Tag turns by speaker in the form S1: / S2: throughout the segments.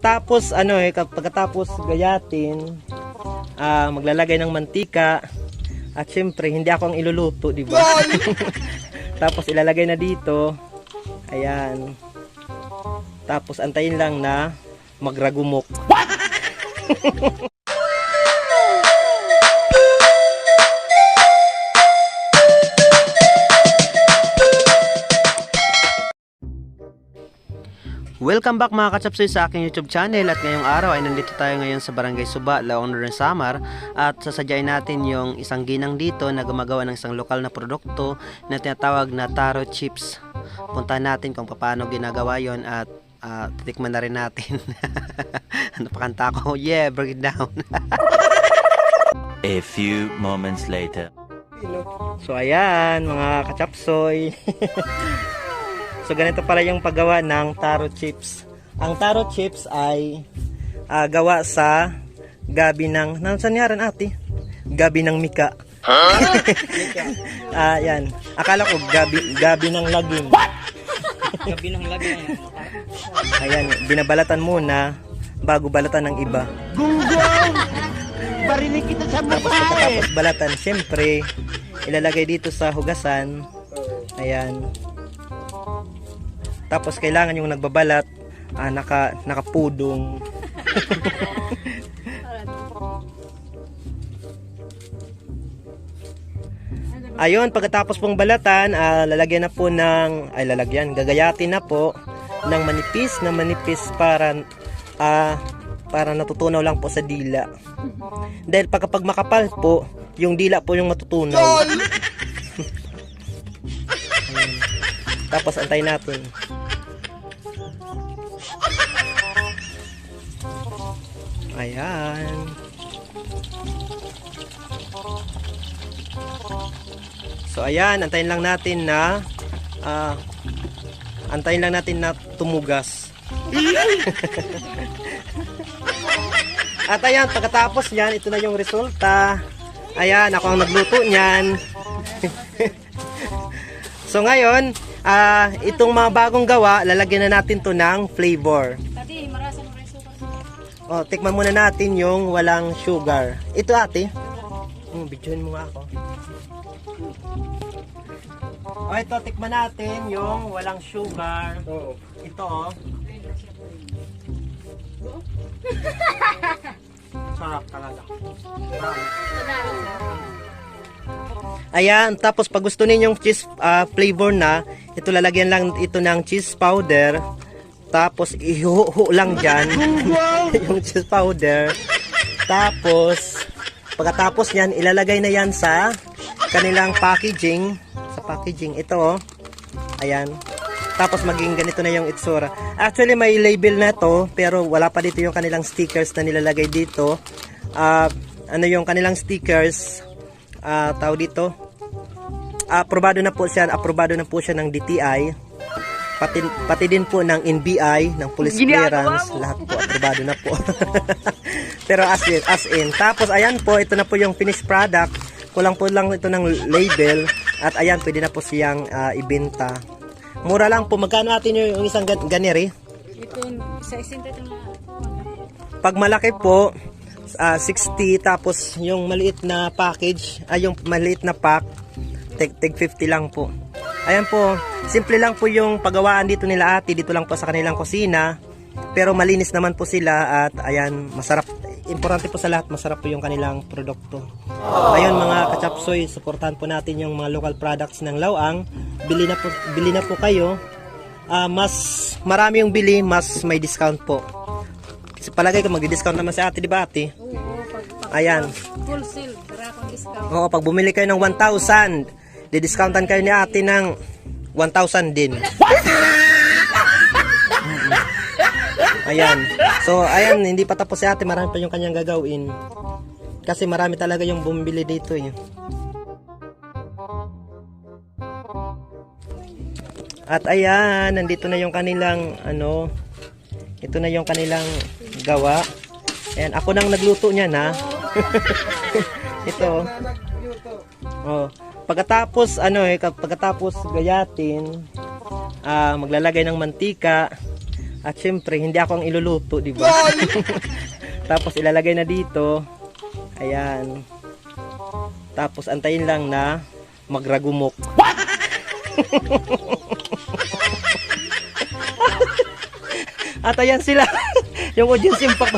S1: Tapos pagkatapos gayatin, maglalagay ng mantika. At syempre, hindi ako ang iluluto, di ba? Tapos ilalagay na dito. Ayan. Tapos antayin lang na magragumok. Welcome back mga kachapsoy sa aking YouTube channel, at ngayong araw ay nandito tayo ngayon sa Barangay Suba, Laong Northern Samar, at sasadyain natin yung isang ginang dito na gumagawa ng isang lokal na produkto na tinatawag na taro chips. Puntahan natin kung paano ginagawa yon at titikman na rin natin. Ano pa kanta ko? Yeah, break it down.
S2: A few moments later.
S1: So ayan mga kachapsoy. So ganito pala yung paggawa ng taro chips. Ang taro chips ay gawa sa gabi ng... Saan nga rin ate? Gabi ng mika. Yan. Akala ko gabi ng lagim. What? Gabi ng lagim. Ayan, binabalatan muna bago balatan ng iba.
S3: Gunggong! Barinig kita sa mukha.
S1: Tapos balatan, syempre ilalagay dito sa hugasan. Ayan. Tapos kailangan yung nagbabalat nakapudong. Ayun, pagkatapos pong balatan, lalagyan na po ng gagayatin na po ng manipis para natutunaw lang po sa dila. Dahil pagkapag makapal po, yung dila po yung matutunaw. Tapos antayin natin. Ayan. So ayan, antayin lang natin na tumugas. At ayan, pagkatapos niyan, ito na yung resulta. Ayan, ako ang nagluto niyan. So ngayon, itong mga bagong gawa, lalagyan na natin to ng flavor. O, tikman muna natin yung walang sugar. Ito ate. Bidyoin mo nga ako. O, ito, tikman natin yung walang sugar. Ito, o. Sarap talaga. Ayan, tapos pag gusto ninyong cheese flavor na, ito lalagyan lang ito ng cheese powder. Tapos ihuho lang dyan yung cheese powder. Tapos pagkatapos yan, ilalagay na yan sa kanilang packaging. Sa packaging, ito oh. Ayan. Tapos maging ganito na yung itsura. Actually may label na to, pero wala pa dito yung kanilang stickers na nilalagay dito. Ano yung kanilang stickers? Tao dito. Aprobado na po siya ng DTI. Pati din po ng NBI, ng police clearance, lahat po aprobado na po. Pero as in. Tapos ayan po, ito na po yung finished product. Kulang po lang ito ng label. At ayan, pwede na po siyang ibenta. Mura lang po. Magkano natin yung isang ganiri?
S4: Ito, sa isinta ito na.
S1: Pag malaki po, 60. Tapos yung maliit na package, yung maliit na pack, tig 50 lang po. Ayan po, simple lang po yung paggawaan dito nila ate, dito lang po sa kanilang kusina. Pero malinis naman po sila at ayan, masarap. Importante po sa lahat, masarap po yung kanilang produkto. Ayun mga kachapsoy, suportahan po natin yung mga local products ng Lawang. Bili na po kayo. Mas marami yung bili, mas may discount po. Kasi palagay ko magdi-discount naman si ate, di ba ate?
S4: Oo,
S1: ayan.
S4: Full sale, maraming discount.
S1: Oo, pag bumili kayo ng 1,000, di-discountan kayo ni ate ng 1,000 din. Ayan. So, ayan, hindi pa tapos si ate. Marami pa yung kanyang gagawin. Kasi marami talaga yung bumili dito eh. At ayan, nandito na yung kanilang ito na yung kanilang gawa. Ayan, ako nang nagluto niyan ha. Ito. Oh. Pagkatapos pagkatapos gayatin, maglalagay ng mantika. At syempre, hindi ako ang iluluto, di ba? Tapos ilalagay na dito. Ayan. Tapos antayin lang na magragumok. At ayan sila. Yung audience impact.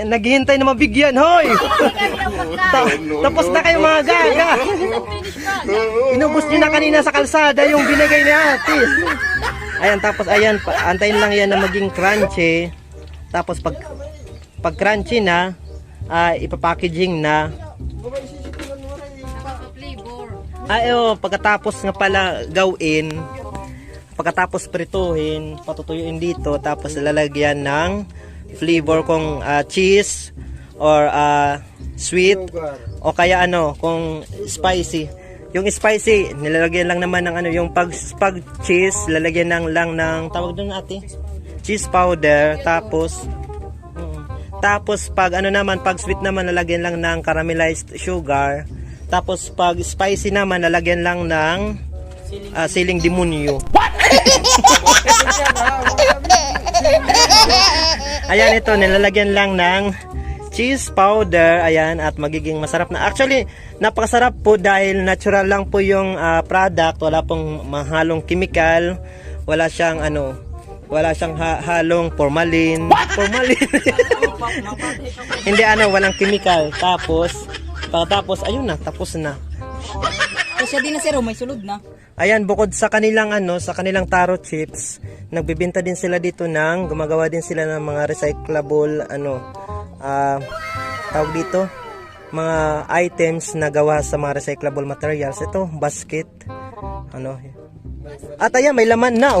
S1: Naghihintay na mabigyan. Hoy! Tapos na kayo mga gaga. Inubos nyo na kanina sa kalsada yung binigay ni ate. Ayan, tapos ayan, antayin lang yan na maging crunchy. Tapos pag crunchy na, ipapackaging na.
S4: Flavor.
S1: Pagkatapos nga pala gawin, pagkatapos prituhin, patutuyuin dito, tapos lalagyan ng flavor kung cheese or sweet o kaya kung spicy. Yung spicy, nilalagyan lang naman ng yung pag cheese, lalagyan lang ng tawag doon ate, cheese powder, tapos pag pag sweet naman lalagyan lang ng caramelized sugar, tapos pag spicy naman lalagyan lang ng siling demonyo. Ayan, ito nilalagyan lang ng cheese powder, ayan, at magiging masarap na. Actually, napakasarap po dahil natural lang po yung product, wala pong mahalong chemical, wala siyang halong formalin. Hindi walang chemical. Tapos ayun na, tapos na.
S4: Kasi din na sir, may sulod na.
S1: Ayan, bukod sa kanilang sa kanilang taro chips, nagbebenta din sila dito gumagawa din sila ng mga recyclable tawag dito, mga items na gawa sa mga recyclable materials. Ito, basket. At ayan, may laman na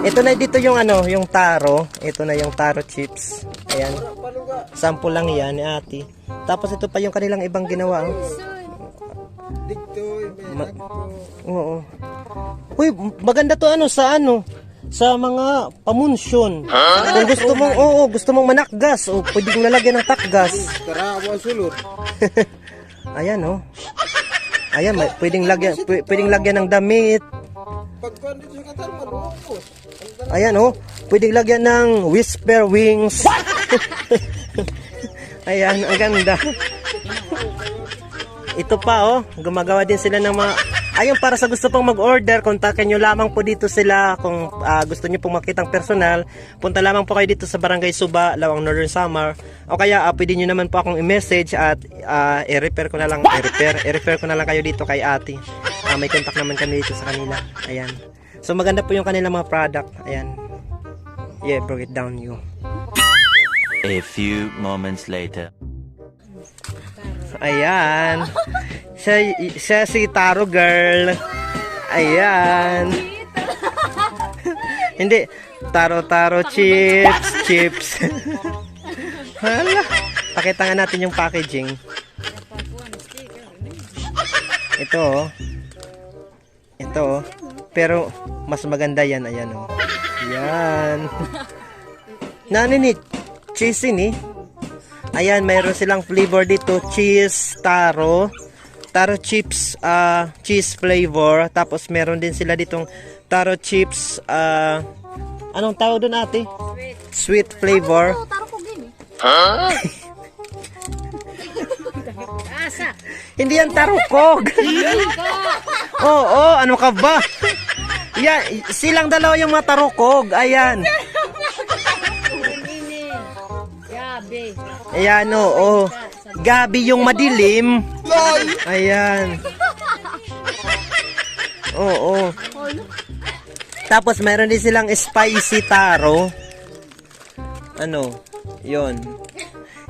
S1: Ito na dito yung yung taro. Ito na yung taro chips. Ayan. Sample lang yan ni ate. Tapos ito pa yung kanilang ibang ginawa. Oo. Uy, maganda to sa mga pamunsyon. Kung gusto mong manakgas o pwedeng lalagyan ng takgas. Ayan Ayan, pwedeng lagyan ng damit. Ayan pwedeng lagyan ng whisper wings. Ayan, ang ganda. Ito pa gumagawa din sila ng mga ayun, para sa gusto pong mag-order, kontakin nyo lamang po dito sila. Kung gusto nyo pong makitang personal, punta lamang po kayo dito sa Barangay Suba, Lawang Northern Samar. O kaya pwede nyo naman po akong i-message at i-refer ko na lang kayo dito kay ate. May contact naman kami dito sa kanila. Ayan. So maganda po yung kanilang mga product. Ayan. Yeah, broke it down you.
S2: A few moments later.
S1: Ayan. Siya si Taro Girl. Ayan. Hindi. Taro chips. Hala. Pakita nga natin yung packaging. Ito pero mas maganda yan. Ayan Ayan. Naninit. Cheesy ni. Ayan, mayroon silang flavor dito. Cheese, taro chips, cheese flavor. Tapos meron din sila ditong taro chips, anong tawag doon ate? Sweet flavor. Hindi yan tarukog. Oo, ano ka ba? Yan, silang dalawa yung mga tarukog. Ayan. Ayan Gabi yung madilim. Ayan. Oo. Tapos meron din silang spicy taro. Yon.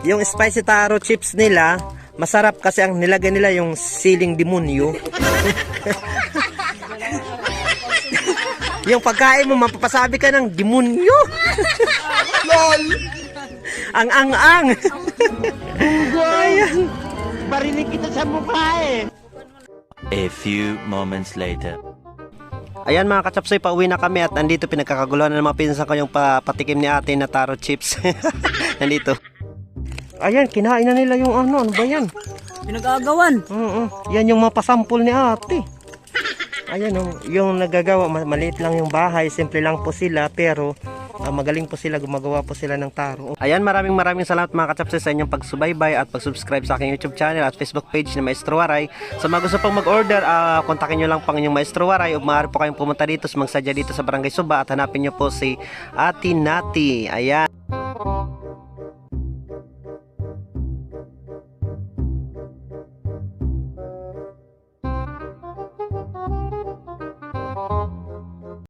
S1: Yung spicy taro chips nila, masarap kasi ang nilagay nila yung siling demonyo. Yung pagkain mo, mapapasabi ka ng demonyo. LOL! Ang.
S3: Ayan. Barinig kita sa mukha
S2: A few moments later.
S1: Ayan mga kachapsoy, pauwi na kami at nandito pinagkakaguluhan ng mga pinsan ko yung patikim ni ate na taro chips. Nandito. Ayan, kinain na nila yung ano ba yan?
S4: Pinag-aagawan.
S1: Yan yung mga pasampol ni ate. Ayan o, yung nagagawa, maliit lang yung bahay, simple lang po sila, pero magaling po sila, gumagawa po sila ng taro. Ayan, maraming salamat mga ka-chapsis sa inyong pagsubaybay at pag-subscribe sa aking YouTube channel at Facebook page na Maestro Waray. Sa mga gusto pang mag-order, kontakin nyo lang pang inyong Maestro Waray o maaari po kayong pumunta dito, magsadya dito sa Barangay Suba at hanapin nyo po si Ate Nati. Ayan.